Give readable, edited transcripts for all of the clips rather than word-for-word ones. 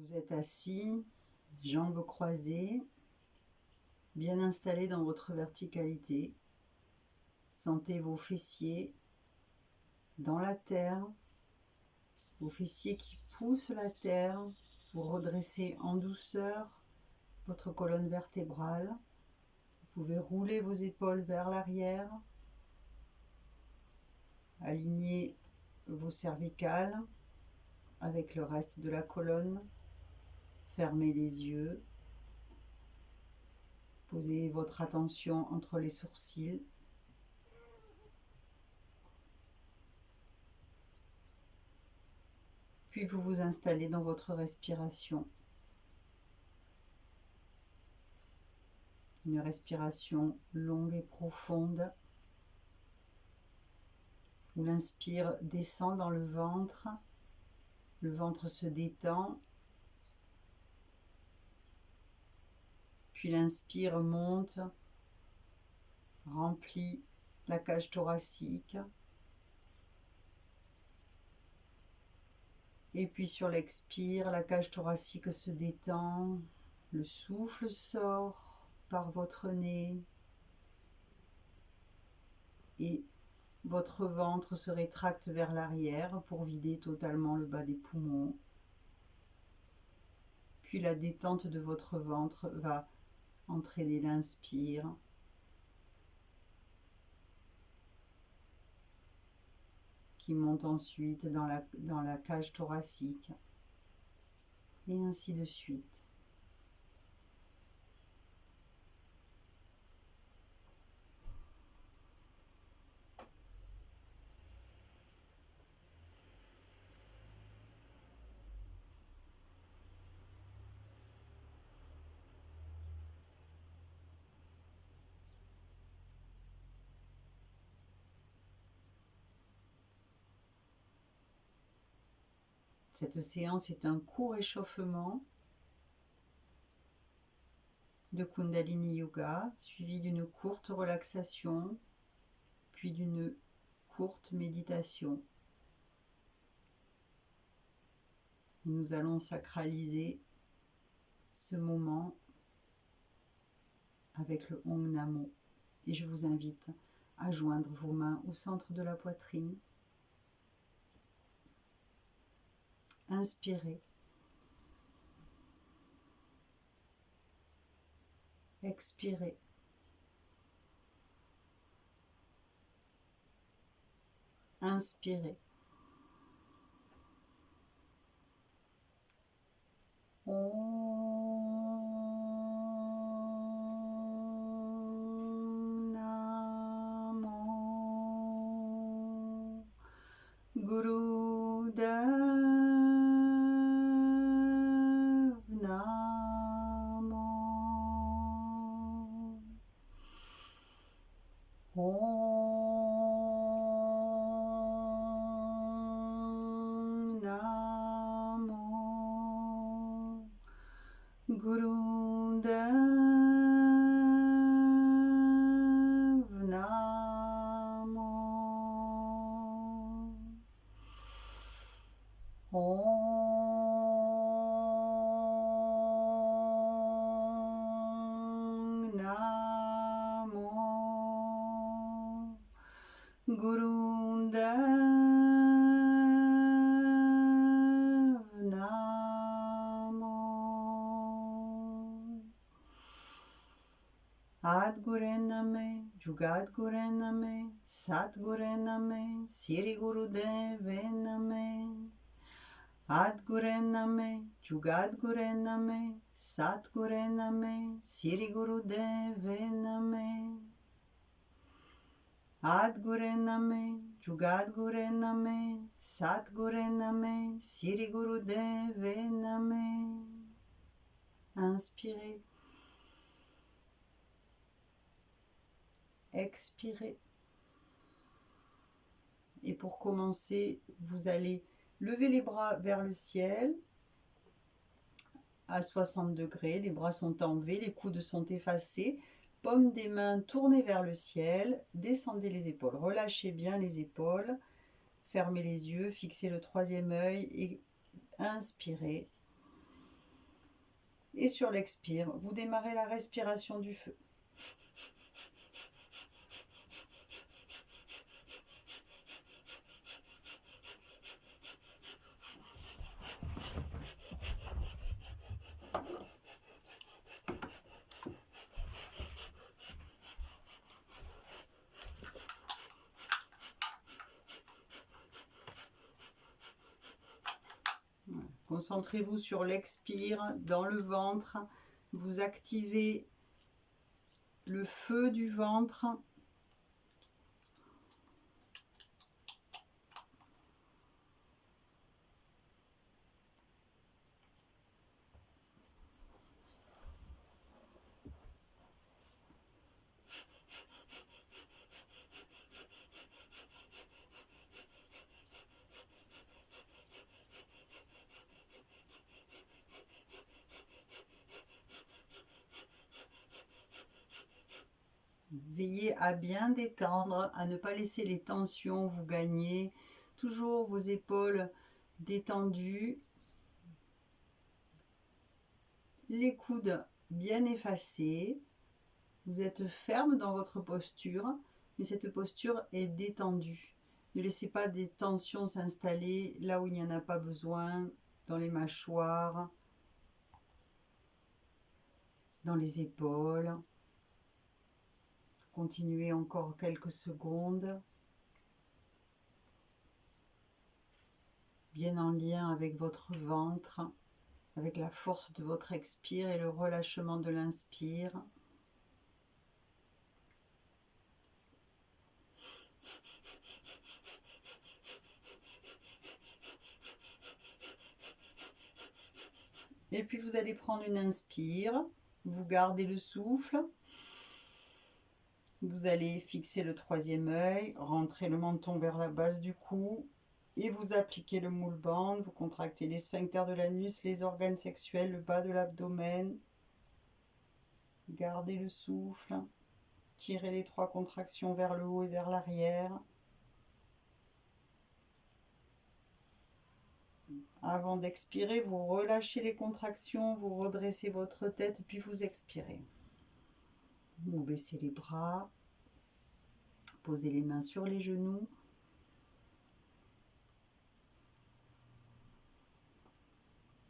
Vous êtes assis, jambes croisées, bien installé dans votre verticalité. Sentez vos fessiers dans la terre, vos fessiers qui poussent la terre. Vous redressez en douceur votre colonne vertébrale. Vous pouvez rouler vos épaules vers l'arrière, aligner vos cervicales avec le reste de la colonne. Fermez les yeux. Posez votre attention entre les sourcils. Puis vous vous installez dans votre respiration. Une respiration longue et profonde, où l'inspire descend dans le ventre se détend, puis l'inspire monte, remplit la cage thoracique, et puis sur l'expire, la cage thoracique se détend, le souffle sort par votre nez, et votre ventre se rétracte vers l'arrière pour vider totalement le bas des poumons. Puis la détente de votre ventre va entraîner l'inspire. Qui monte ensuite dans la cage thoracique. Et ainsi de suite. Cette séance est un court échauffement de Kundalini Yoga, suivi d'une courte relaxation, puis d'une courte méditation. Nous allons sacraliser ce moment avec le Om Namo. Et je vous invite à joindre vos mains au centre de la poitrine. Inspirez. Expirez. Inspirez. Om Namo Gurudev Namo Om Namo Gurudev Namo Om Namo Gurudev Namo Adgure Name, Jugadgure Name, Satgure Name, Siri Gurudeve Name. Adgure Name, Jugadgure Name, Satgure Name, Siri Gurudeve Name. Adgure Name, Jugadgure Name, Satgure Name, Siri Gurudeve Name. Inspirez. Expirez. Et pour commencer, vous allez lever les bras vers le ciel à 60 degrés. Les bras sont en V, les coudes sont effacés. Paume des mains tournées vers le ciel. Descendez les épaules. Relâchez bien les épaules. Fermez les yeux, fixez le troisième œil et inspirez. Et sur l'expire, vous démarrez la respiration du feu. Concentrez-vous sur l'expire, dans le ventre. Vous activez le feu du ventre. Veillez à bien détendre, à ne pas laisser les tensions vous gagner. Toujours vos épaules détendues. Les coudes bien effacés. Vous êtes ferme dans votre posture, mais cette posture est détendue. Ne laissez pas des tensions s'installer là où il n'y en a pas besoin, dans les mâchoires, dans les épaules. Continuez encore quelques secondes, bien en lien avec votre ventre, avec la force de votre expire et le relâchement de l'inspire. Et puis vous allez prendre une inspire, vous gardez le souffle. Vous allez fixer le troisième œil, rentrer le menton vers la base du cou et vous appliquez le moule band. Vous contractez les sphincters de l'anus, les organes sexuels, le bas de l'abdomen. Gardez le souffle. Tirez les 3 contractions vers le haut et vers l'arrière. Avant d'expirer, vous relâchez les contractions, vous redressez votre tête, puis vous expirez. Vous baissez les bras, posez les mains sur les genoux.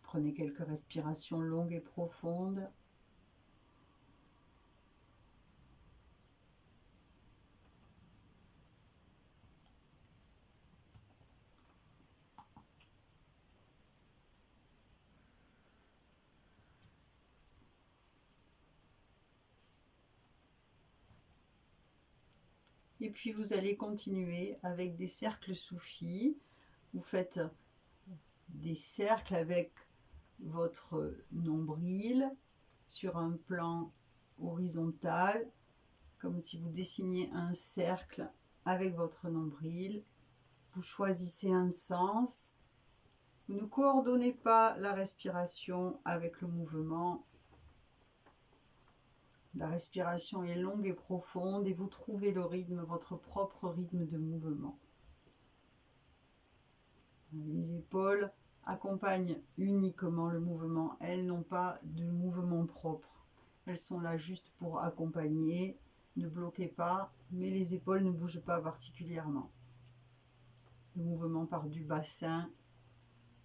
Prenez quelques respirations longues et profondes. Et puis vous allez continuer avec des cercles soufis. Vous faites des cercles avec votre nombril sur un plan horizontal, comme si vous dessiniez un cercle avec votre nombril. Vous choisissez un sens. Vous ne coordonnez pas la respiration avec le mouvement. La respiration est longue et profonde et vous trouvez le rythme, votre propre rythme de mouvement. Les épaules accompagnent uniquement le mouvement. Elles n'ont pas de mouvement propre. Elles sont là juste pour accompagner. Ne bloquez pas, mais les épaules ne bougent pas particulièrement. Le mouvement part du bassin.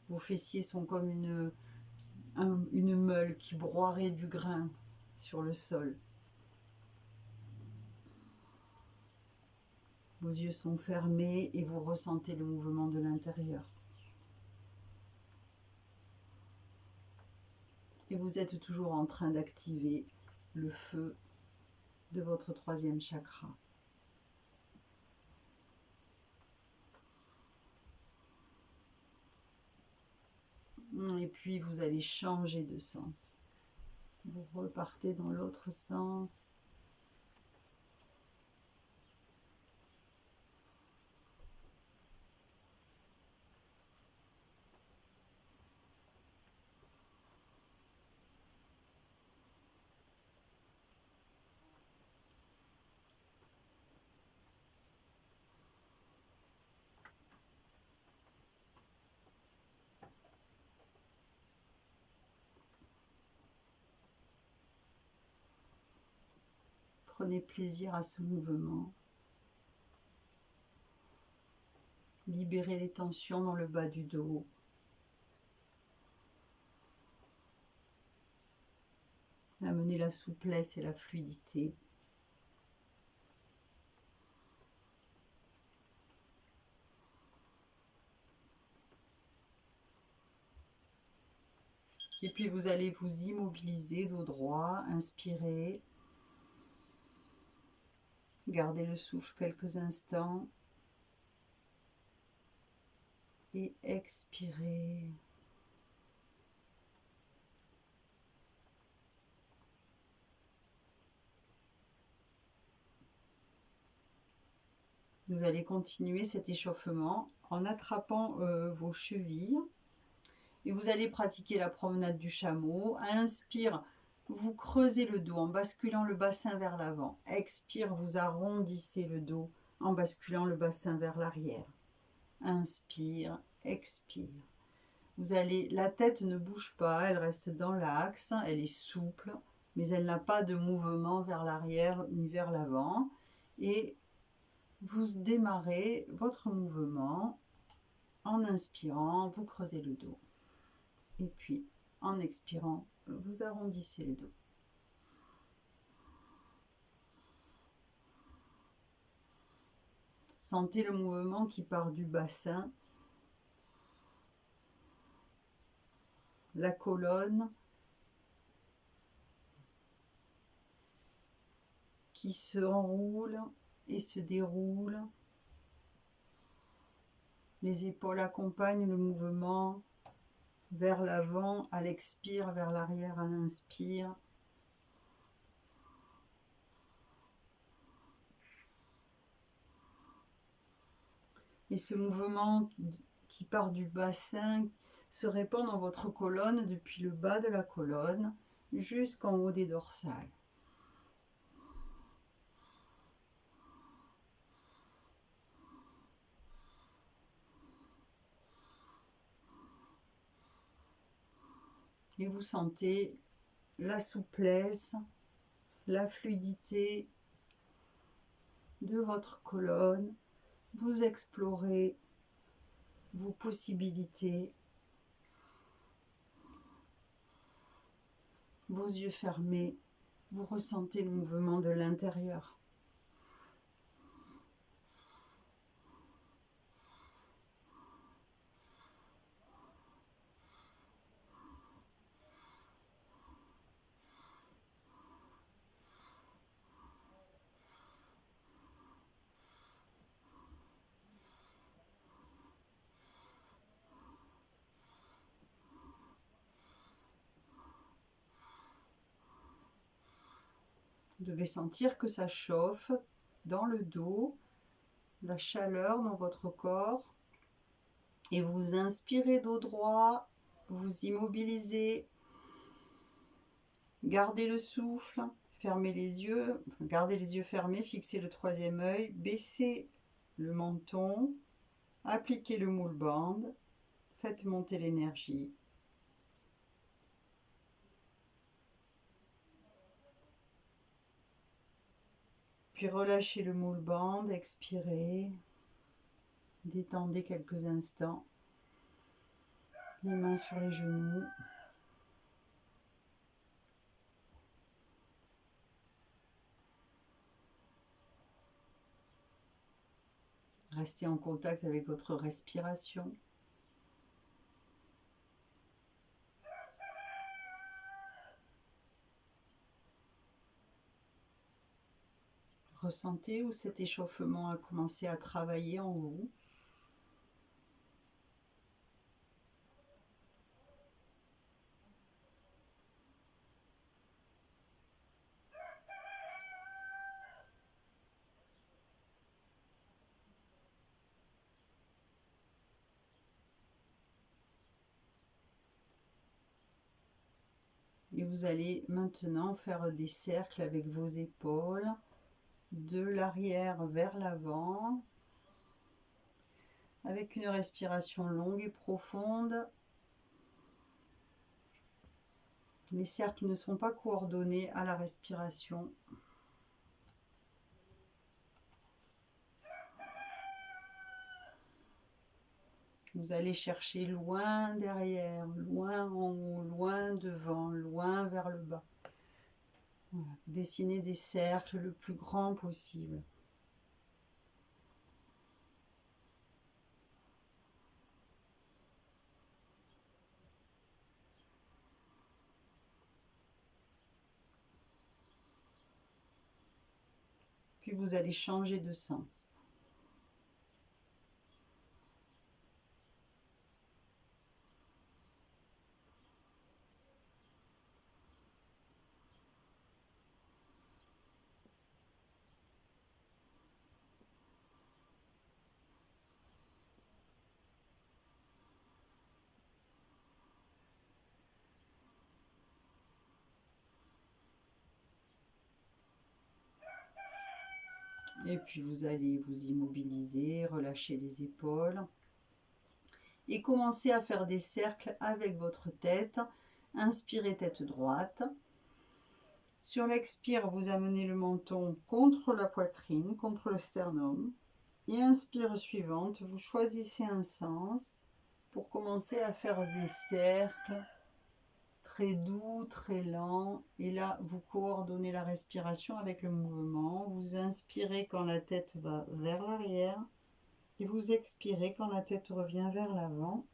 Vos fessiers sont comme une meule qui broierait du grain sur le sol. Vos yeux sont fermés et vous ressentez le mouvement de l'intérieur. Et vous êtes toujours en train d'activer le feu de votre troisième chakra. Et puis vous allez changer de sens. Vous repartez dans l'autre sens. Prenez plaisir à ce mouvement. Libérez les tensions dans le bas du dos. Amenez la souplesse et la fluidité. Et puis vous allez vous immobiliser dos droit, inspirez. Gardez le souffle quelques instants. Et expirez. Vous allez continuer cet échauffement en attrapant vos chevilles. Et vous allez pratiquer la promenade du chameau. Inspire, vous creusez le dos en basculant le bassin vers l'avant. Expire, vous arrondissez le dos en basculant le bassin vers l'arrière. Inspire, expire. La tête ne bouge pas, elle reste dans l'axe, elle est souple, mais elle n'a pas de mouvement vers l'arrière ni vers l'avant. Et vous démarrez votre mouvement en inspirant, vous creusez le dos. Et puis, en expirant, vous arrondissez le dos. Sentez le mouvement qui part du bassin, la colonne, qui se enroule et se déroule. Les épaules accompagnent le mouvement vers l'avant à l'expire, vers l'arrière à l'inspire. Et ce mouvement qui part du bassin se répand dans votre colonne depuis le bas de la colonne jusqu'en haut des dorsales. Et vous sentez la souplesse, la fluidité de votre colonne. Vous explorez vos possibilités. Vos yeux fermés, vous ressentez le mouvement de l'intérieur. Vous devez sentir que ça chauffe dans le dos, la chaleur dans votre corps. Et vous inspirez dos droit, vous immobilisez, gardez le souffle, fermez les yeux, gardez les yeux fermés, fixez le troisième œil, baissez le menton, appliquez le moule band, faites monter l'énergie. Puis relâchez le moule band, expirez, détendez quelques instants, les mains sur les genoux. Restez en contact avec votre respiration. Ressentez où cet échauffement a commencé à travailler en vous. Et vous allez maintenant faire des cercles avec vos épaules, de l'arrière vers l'avant, avec une respiration longue et profonde. Les cercles ne sont pas coordonnés à la respiration. Vous allez chercher loin derrière, loin en haut, loin devant, loin vers le bas. Voilà. Dessinez des cercles le plus grand possible. Puis vous allez changer de sens. Et puis vous allez vous immobiliser, relâcher les épaules. Et commencer à faire des cercles avec votre tête. Inspirez tête droite. Sur l'expire, vous amenez le menton contre la poitrine, contre le sternum. Et inspire suivante, vous choisissez un sens pour commencer à faire des cercles très doux, très lents. Et là, vous coordonnez la respiration avec le mouvement. Vous inspirez quand la tête va vers l'arrière et vous expirez quand la tête revient vers l'avant.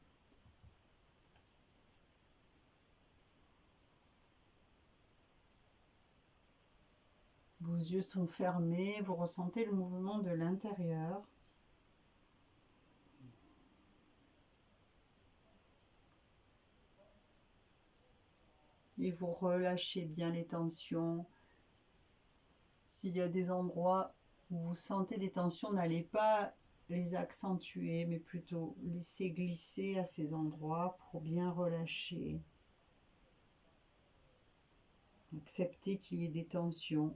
Vos yeux sont fermés, vous ressentez le mouvement de l'intérieur. Et vous relâchez bien les tensions. S'il y a des endroits où vous sentez des tensions, n'allez pas les accentuer, mais plutôt laisser glisser à ces endroits pour bien relâcher. Acceptez qu'il y ait des tensions.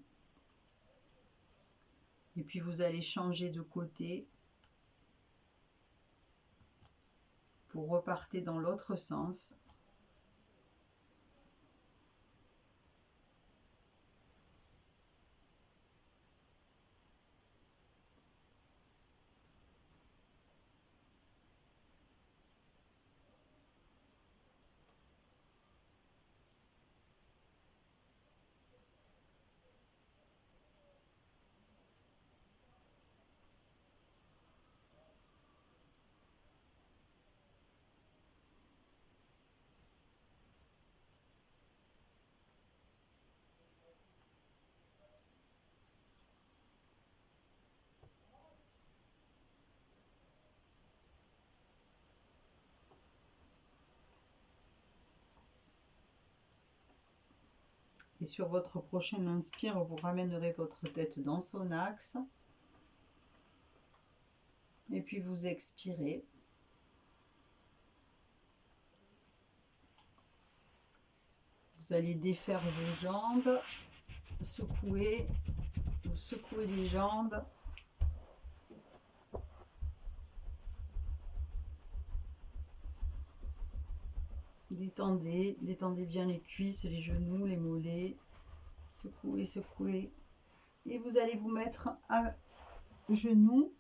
Et puis vous allez changer de côté pour repartir dans l'autre sens. Et sur votre prochaine inspire, vous ramènerez votre tête dans son axe. Et puis vous expirez. Vous allez défaire vos jambes, secouer les jambes. Détendez bien les cuisses, les genoux, les mollets. Secouez, secouez. Et vous allez vous mettre à genoux,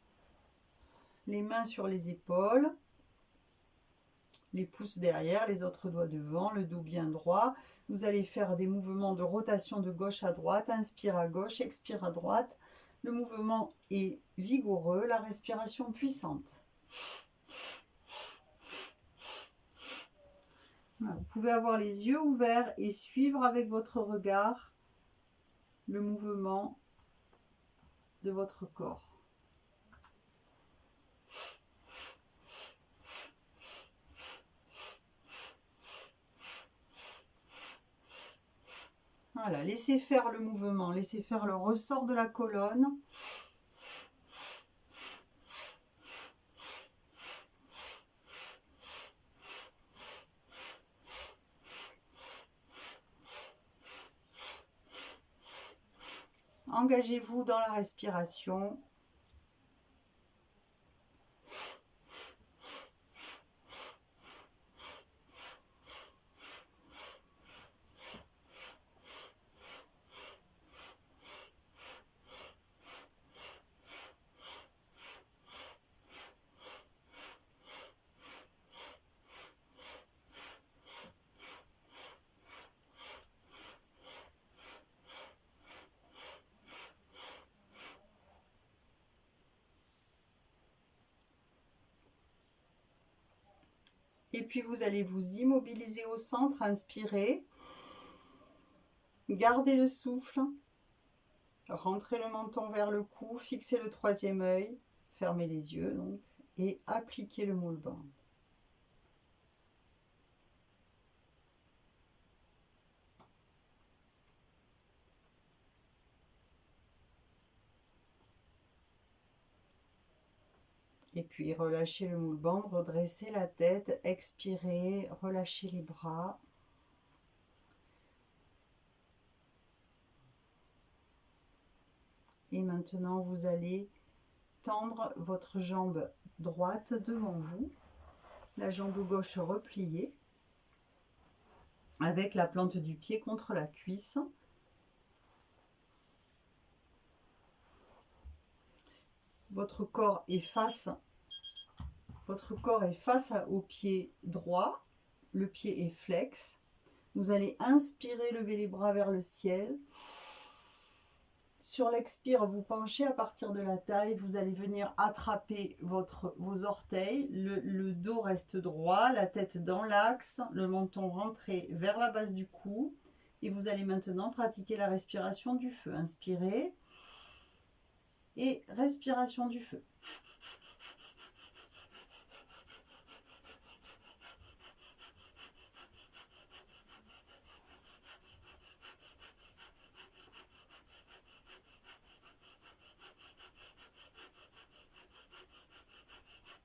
les mains sur les épaules, les pouces derrière, les autres doigts devant, le dos bien droit. Vous allez faire des mouvements de rotation de gauche à droite. Inspire à gauche, expire à droite. Le mouvement est vigoureux, la respiration puissante. Voilà, vous pouvez avoir les yeux ouverts et suivre avec votre regard le mouvement de votre corps. Voilà, laissez faire le mouvement, laissez faire le ressort de la colonne. Engagez-vous dans la respiration. Et puis vous allez vous immobiliser au centre, inspirez. Gardez le souffle. Rentrez le menton vers le cou, fixez le troisième œil, fermez les yeux donc, et appliquez le moule band. Et puis relâchez le moule band, redressez la tête, expirez, relâchez les bras. Et maintenant vous allez tendre votre jambe droite devant vous, la jambe gauche repliée, avec la plante du pied contre la cuisse. Votre corps est face au pied droit, le pied est flex. Vous allez inspirer, lever les bras vers le ciel. Sur l'expire, vous penchez à partir de la taille, vous allez venir attraper vos orteils, le dos reste droit, la tête dans l'axe, le menton rentré vers la base du cou. Et vous allez maintenant pratiquer la respiration du feu. Inspirez et respiration du feu.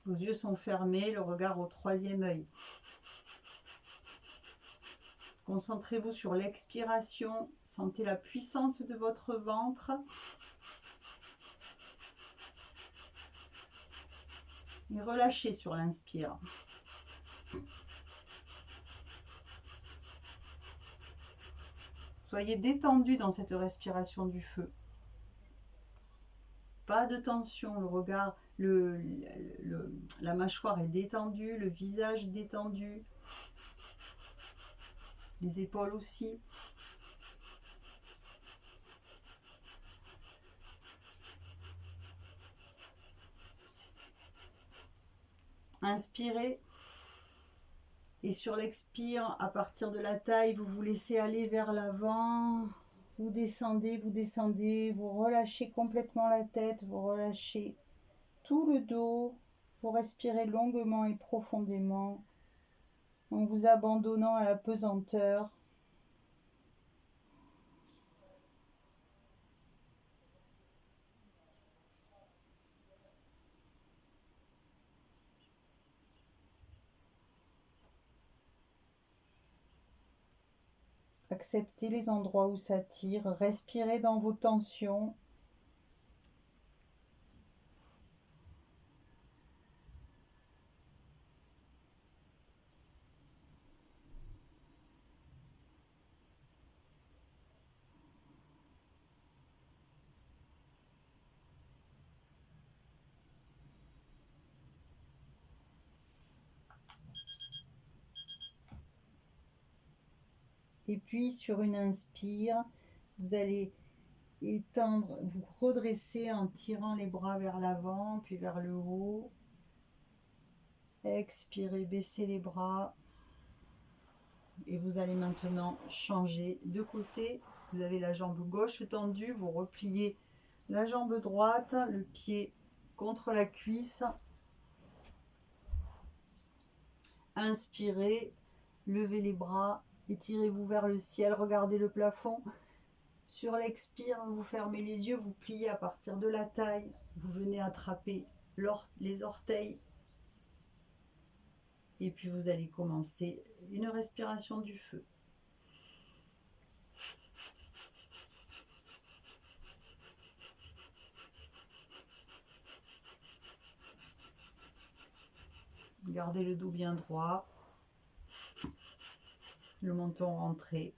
Vos yeux sont fermés, le regard au troisième œil. Concentrez-vous sur l'expiration, sentez la puissance de votre ventre. Et relâchez sur l'inspire. Soyez détendu dans cette respiration du feu. Pas de tension, le regard, la mâchoire est détendue, le visage détendu, les épaules aussi. Inspirez. Et sur l'expire, à partir de la taille, vous vous laissez aller vers l'avant. Vous descendez, vous relâchez complètement la tête, vous relâchez tout le dos. Vous respirez longuement et profondément en vous abandonnant à la pesanteur. Acceptez les endroits où ça tire, respirez dans vos tensions. Et puis sur une inspire, vous allez étendre, vous redresser en tirant les bras vers l'avant, puis vers le haut. Expirez, baissez les bras. Et vous allez maintenant changer de côté. Vous avez la jambe gauche tendue, vous repliez la jambe droite, le pied contre la cuisse. Inspirez, levez les bras, étirez-vous vers le ciel, regardez le plafond. Sur l'expire, vous fermez les yeux, vous pliez à partir de la taille. Vous venez attraper les orteils. Et puis vous allez commencer une respiration du feu. Gardez le dos bien droit. Le menton rentré.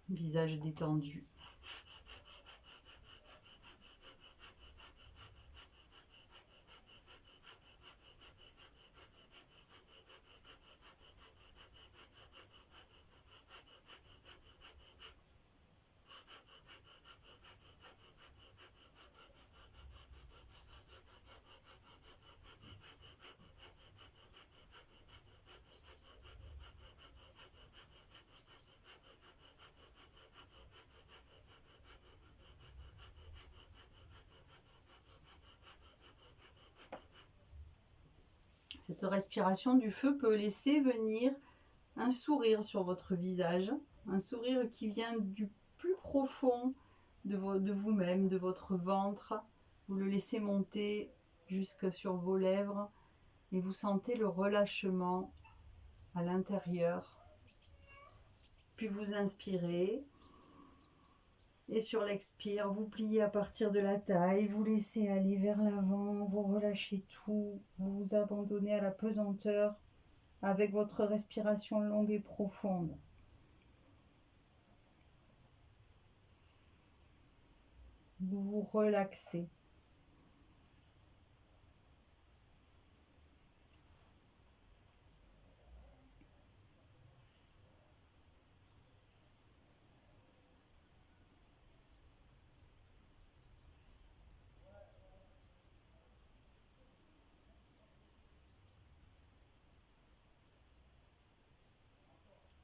Visage détendu. Cette respiration du feu peut laisser venir un sourire sur votre visage, un sourire qui vient du plus profond de vous-même, de votre ventre. Vous le laissez monter jusque sur vos lèvres et vous sentez le relâchement à l'intérieur. Puis vous inspirez et sur l'expire, vous pliez à partir de la taille, vous laissez aller vers l'avant, vous relâchez tout, vous vous abandonnez à la pesanteur avec votre respiration longue et profonde. Vous vous relaxez.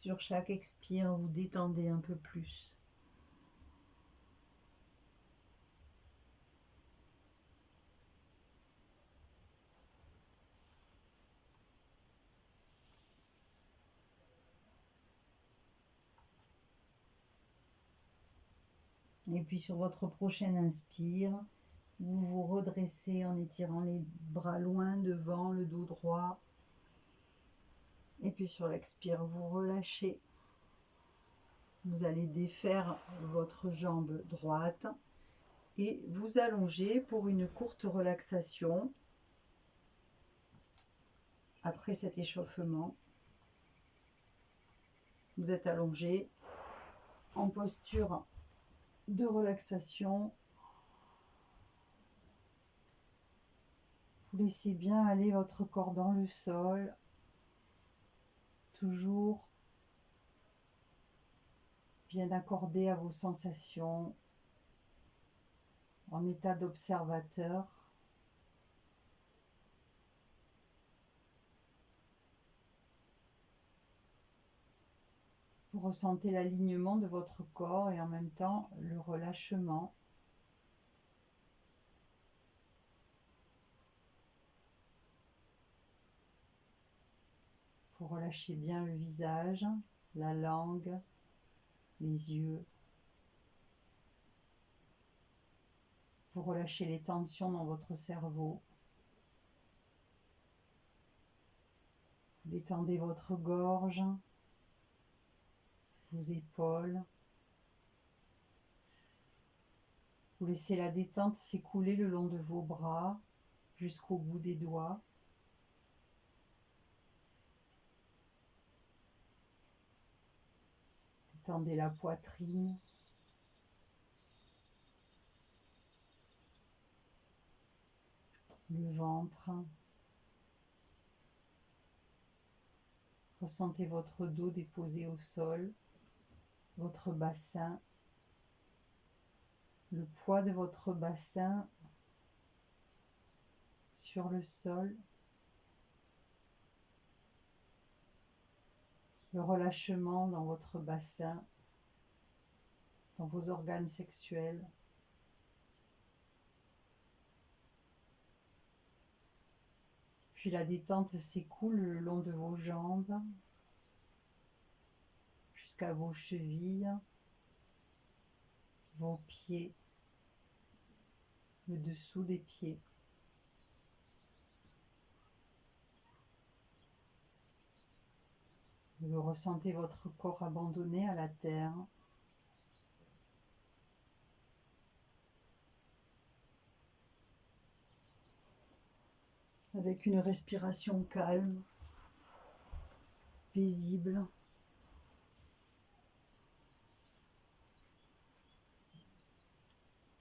Sur chaque expire, vous détendez un peu plus. Et puis sur votre prochaine inspire, vous vous redressez en étirant les bras loin devant, le dos droit. Et puis sur l'expire, vous relâchez. Vous allez défaire votre jambe droite et vous allonger pour une courte relaxation. Après cet échauffement, vous êtes allongé en posture de relaxation. Vous laissez bien aller votre corps dans le sol, toujours bien accordé à vos sensations, en état d'observateur. Vous ressentez l'alignement de votre corps et en même temps le relâchement. Vous relâchez bien le visage, la langue, les yeux. Vous relâchez les tensions dans votre cerveau. Vous détendez votre gorge, vos épaules. Vous laissez la détente s'écouler le long de vos bras jusqu'au bout des doigts. Détendez la poitrine. Le ventre. Ressentez votre dos déposé au sol, votre bassin, le poids de votre bassin sur le sol, le relâchement dans votre bassin, dans vos organes sexuels. Puis la détente s'écoule le long de vos jambes jusqu'à vos chevilles, vos pieds, le dessous des pieds. Vous ressentez votre corps abandonné à la terre. Avec une respiration calme, paisible.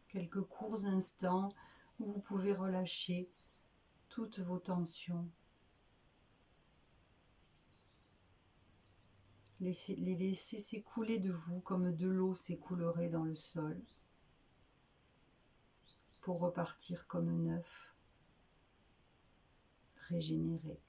Quelques courts instants où vous pouvez relâcher toutes vos tensions. Les laisser s'écouler de vous comme de l'eau s'écoulerait dans le sol pour repartir comme neuf, régénéré.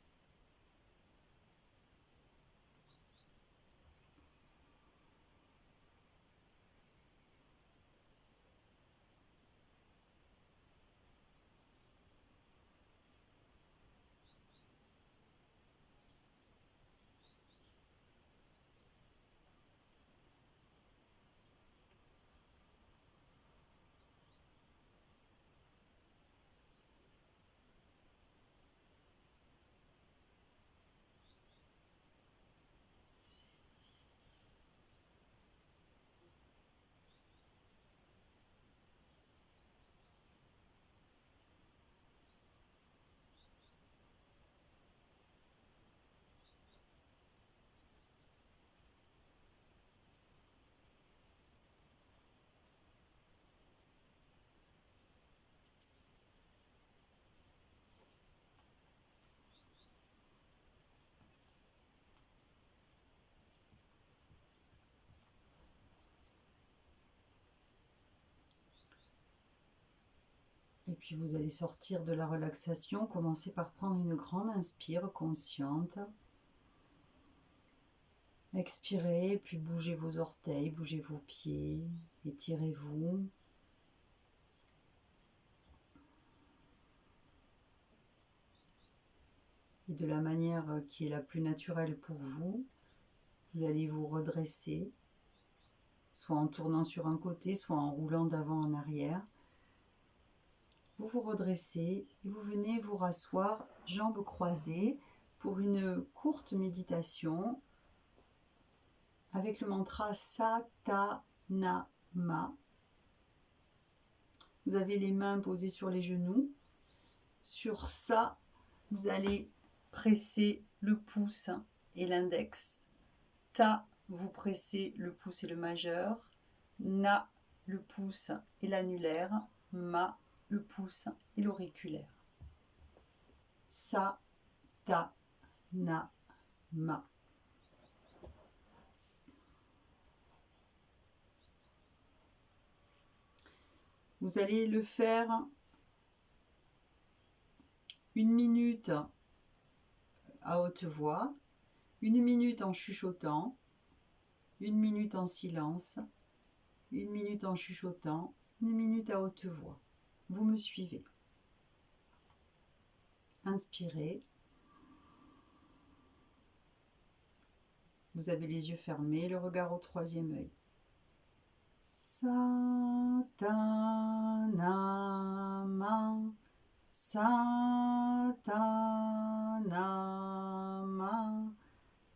puis vous allez sortir de la relaxation. Commencez par prendre une grande inspire consciente. Expirez, puis bougez vos orteils, bougez vos pieds, étirez-vous. Et de la manière qui est la plus naturelle pour vous, vous allez vous redresser, soit en tournant sur un côté, soit en roulant d'avant en arrière. Vous vous redressez et vous venez vous rasseoir, jambes croisées, pour une courte méditation avec le mantra Satanama. Vous avez les mains posées sur les genoux. Sur Sa, vous allez presser le pouce et l'index. Ta, vous pressez le pouce et le majeur. Na, le pouce et l'annulaire. Ma, le pouce et l'auriculaire. Sa, ta, na, ma. Vous allez le faire 1 minute à haute voix, 1 minute en chuchotant, 1 minute en silence, 1 minute en chuchotant, 1 minute à haute voix. Vous me suivez. Inspirez. Vous avez les yeux fermés, le regard au troisième œil. Satanama, Satanama,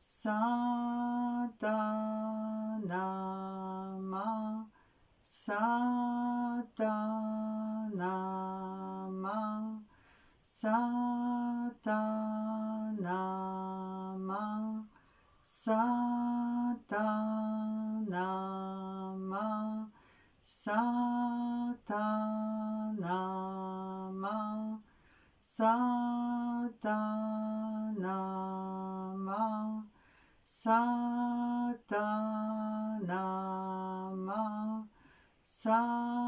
Satanama, Satanama, Satanama, Satanama, Satanama, Satanama, Satanama, Satanama,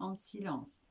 en silence.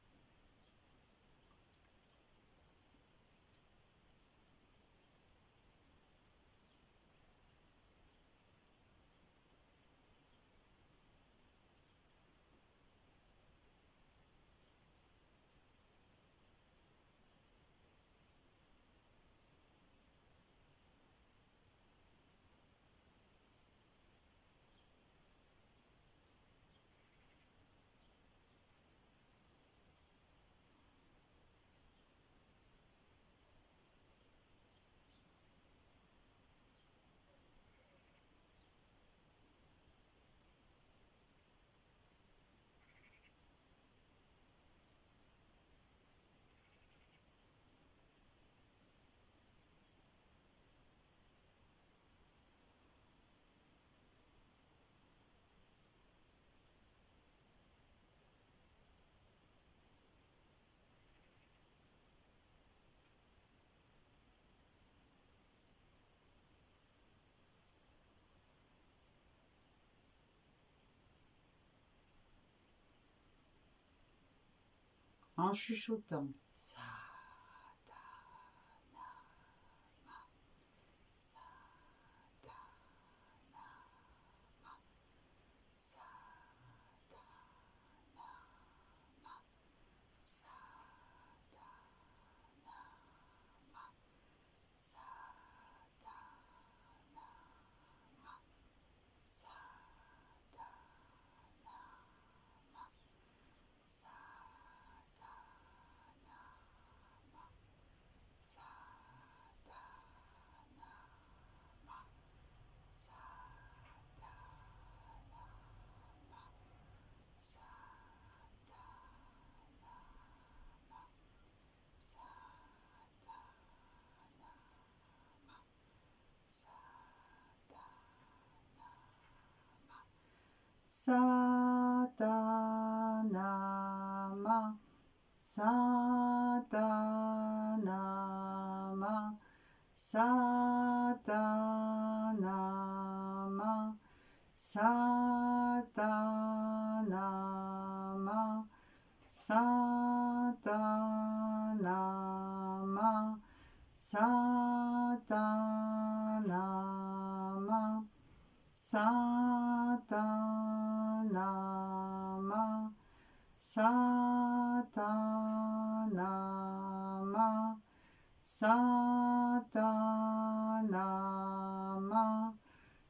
En chuchotant. Satanama, Satanama, Satanama, Satanama, Satanama, Satanama, Satanama, Satanama, Satanama,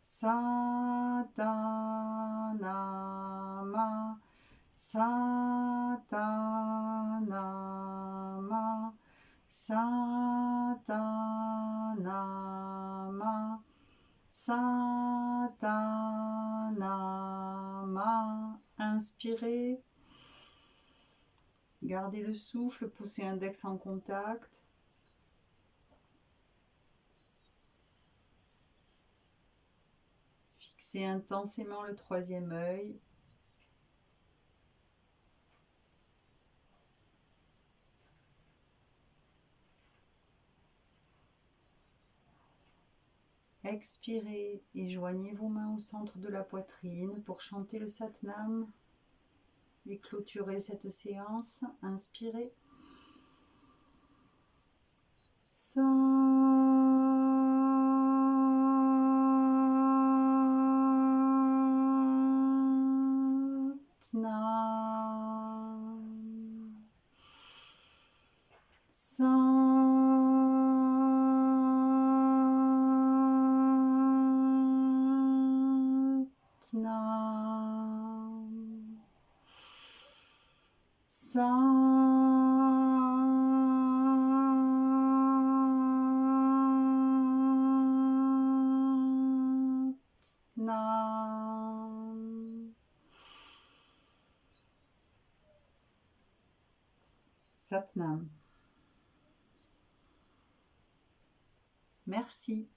Satanama, Satanama, Satanama, Satanama. Inspirez, gardez le souffle, poussez index en contact. Fixez intensément le troisième œil. Expirez et joignez vos mains au centre de la poitrine pour chanter le Satnam et clôturer cette séance. Inspirez. Satnam. Merci.